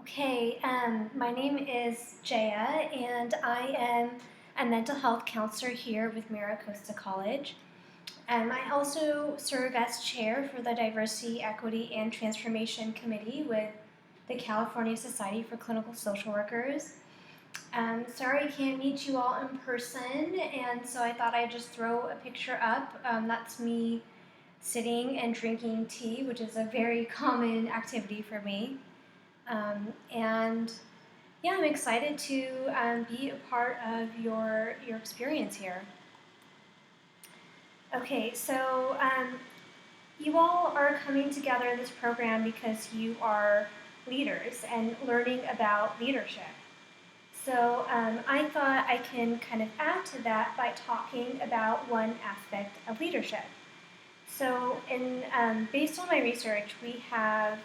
Okay, my name is Jaya, and I am a mental health counselor here with Mira Costa College. I also serve as chair for the Diversity, Equity, and Transformation Committee with the California Society for Clinical Social Workers. Sorry I can't meet you all in person, and so I thought I'd just throw a picture up. That's me sitting and drinking tea, which is a very common activity for me. And yeah, I'm excited to be a part of your experience here. Okay, so you all are coming together in this program because you are leaders and learning about leadership. So I thought I can kind of add to that by talking about one aspect of leadership. So, based on my research, we have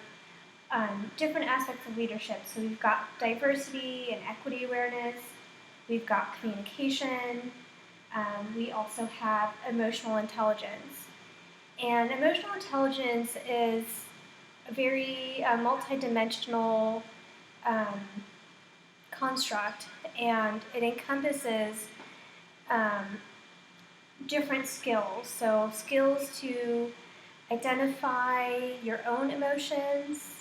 different aspects of leadership. So we've got diversity and equity awareness, we've got communication, we also have emotional intelligence. And emotional intelligence is a very multidimensional um, construct, and it encompasses um, different skills. So skills to identify your own emotions,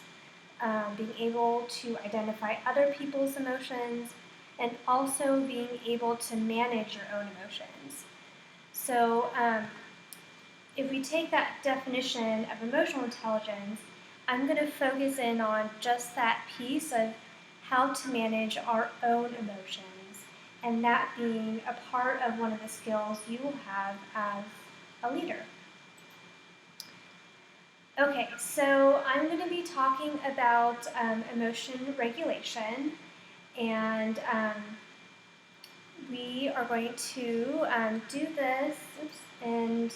being able to identify other people's emotions, and also being able to manage your own emotions. So, if we take that definition of emotional intelligence, I'm going to focus in on just that piece of how to manage our own emotions, and that being a part of one of the skills you will have as a leader. Okay, so I'm going to be talking about emotion regulation, and we are going to do this and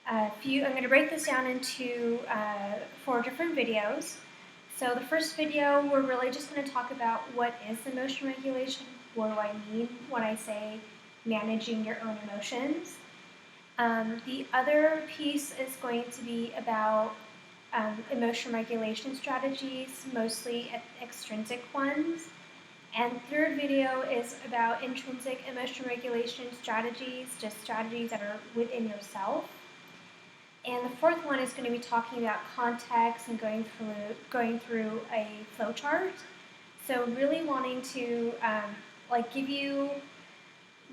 I'm going to break this down into 4 different videos. So the first video, we're really just going to talk about what is emotion regulation, what do I mean when I say managing your own emotions. The other piece is going to be about emotion regulation strategies, mostly extrinsic ones. And third video is about intrinsic emotion regulation strategies, just strategies that are within yourself. And the fourth one is going to be talking about context and going through a flowchart. So really wanting to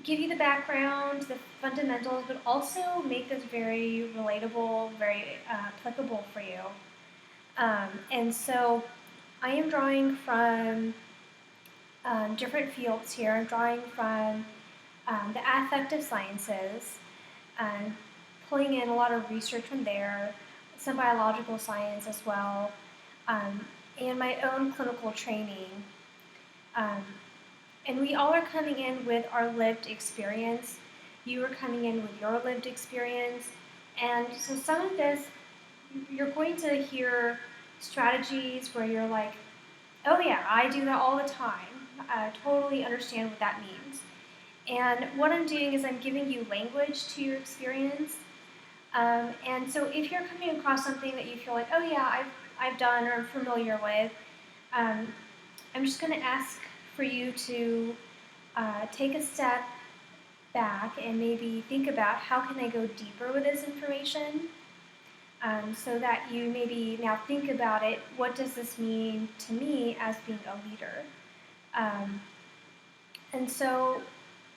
give you the background, the fundamentals, but also make this very relatable, very applicable for you. And so I am drawing from different fields here. I'm drawing from the affective sciences, pulling in a lot of research from there, some biological science as well, and my own clinical training. Um, and we all are coming in with our lived experience. You are coming in with your lived experience. And so some of this, you're going to hear strategies where you're like, oh yeah, I do that all the time. I totally understand what that means. And what I'm doing is I'm giving you language to your experience. And so if you're coming across something that you feel like, oh yeah, I've done or I'm familiar with, um, I'm just going to ask for you to take a step back and maybe think about how can I go deeper with this information, so that you maybe now think about it, what does this mean to me as being a leader? Um, and so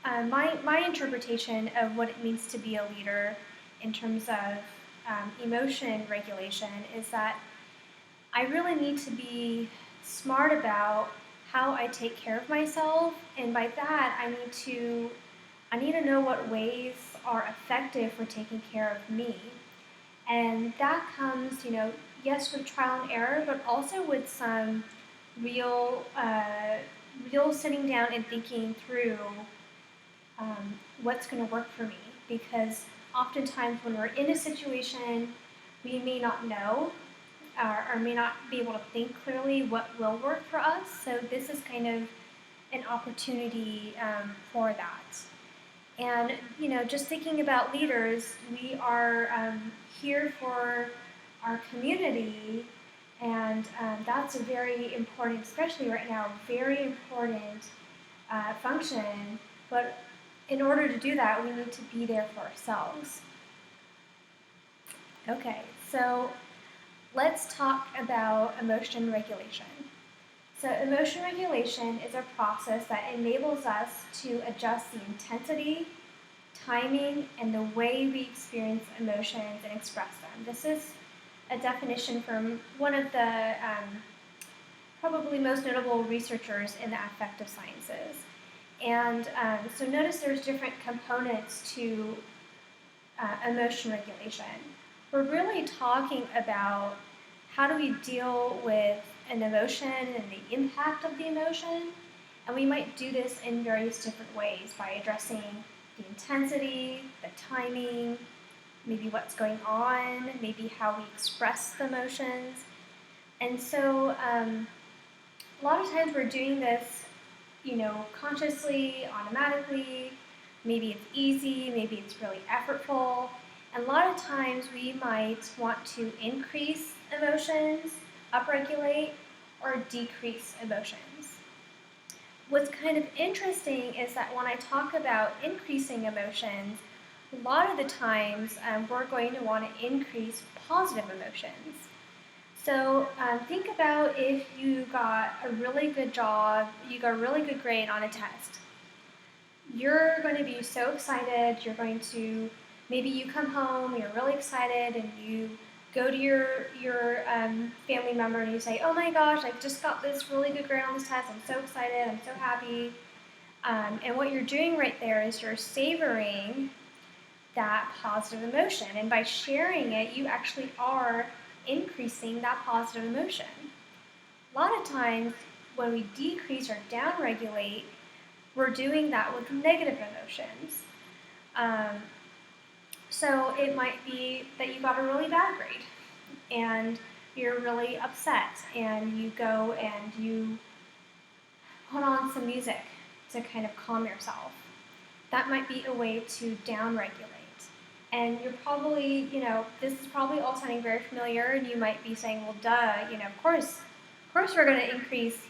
my interpretation of what it means to be a leader in terms of emotion regulation is that I really need to be smart about how I take care of myself, and by that I need to know what ways are effective for taking care of me. And that comes, yes, with trial and error, but also with some real, real sitting down and thinking through what's going to work for me. Because oftentimes when we're in a situation, we may not know or may not be able to think clearly what will work for us. So this is kind of an opportunity for that. And just thinking about leaders, we are here for our community, And that's a very important, especially right now, very important function. But in order to do that, we need to be there for ourselves. Okay, so let's talk about emotion regulation. So emotion regulation is a process that enables us to adjust the intensity, timing, and the way we experience emotions and express them. This is a definition from one of the probably most notable researchers in the affective sciences. And so notice there's different components to emotion regulation. We're really talking about how do we deal with an emotion and the impact of the emotion, and we might do this in various different ways by addressing the intensity, the timing, maybe what's going on, maybe how we express the emotions. And so a lot of times we're doing this, consciously, automatically. Maybe it's easy, maybe it's really effortful. And a lot of times we might want to increase emotions, upregulate, or decrease emotions. What's kind of interesting is that when I talk about increasing emotions, a lot of the times we're going to want to increase positive emotions. So think about if you got a really good job, you got a really good grade on a test. You're going to be so excited, maybe you come home, you're really excited, and you go to your family member and you say, oh my gosh, I just got this really good grade on this test, I'm so excited, I'm so happy. And what you're doing right there is you're savoring that positive emotion, and by sharing it, you actually are increasing that positive emotion. A lot of times when we decrease or downregulate, we're doing that with negative emotions. So it might be that you got a really bad grade and you're really upset, and you go and you put on some music to kind of calm yourself. That might be a way to downregulate. And you're probably, this is probably all sounding very familiar, and you might be saying, well, duh, of course we're going to increase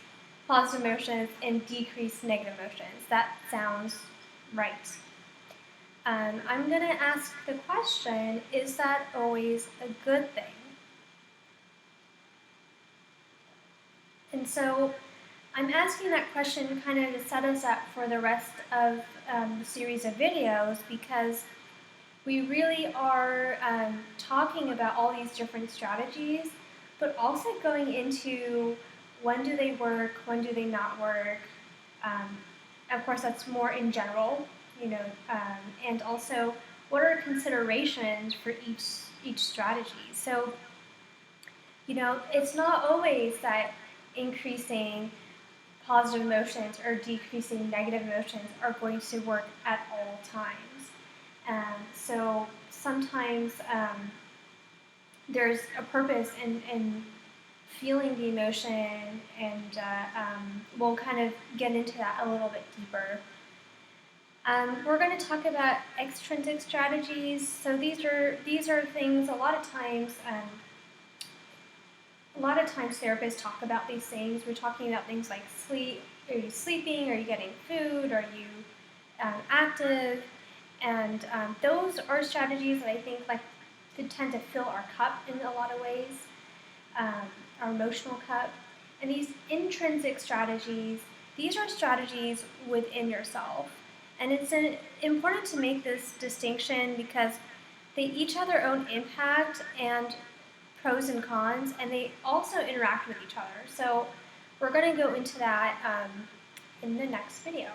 positive emotions and decrease negative emotions. That sounds right. I'm going to ask the question, is that always a good thing? And so I'm asking that question kind of to set us up for the rest of the series of videos, because we really are talking about all these different strategies, but also going into when do they work, when do they not work. Of course, that's more in general, and also what are considerations for each strategy. So, it's not always that increasing positive emotions or decreasing negative emotions are going to work at all times. So sometimes there's a purpose in feeling the emotion, and we'll kind of get into that a little bit deeper. We're going to talk about extrinsic strategies. So these are things a lot of times therapists talk about these things. We're talking about things like sleep. Are you sleeping? Are you getting food? Are you active? And those are strategies that I think tend to fill our cup in a lot of ways, our emotional cup. And these intrinsic strategies, these are strategies within yourself. And it's important to make this distinction because they each have their own impact and pros and cons, and they also interact with each other. So we're going to go into that in the next video.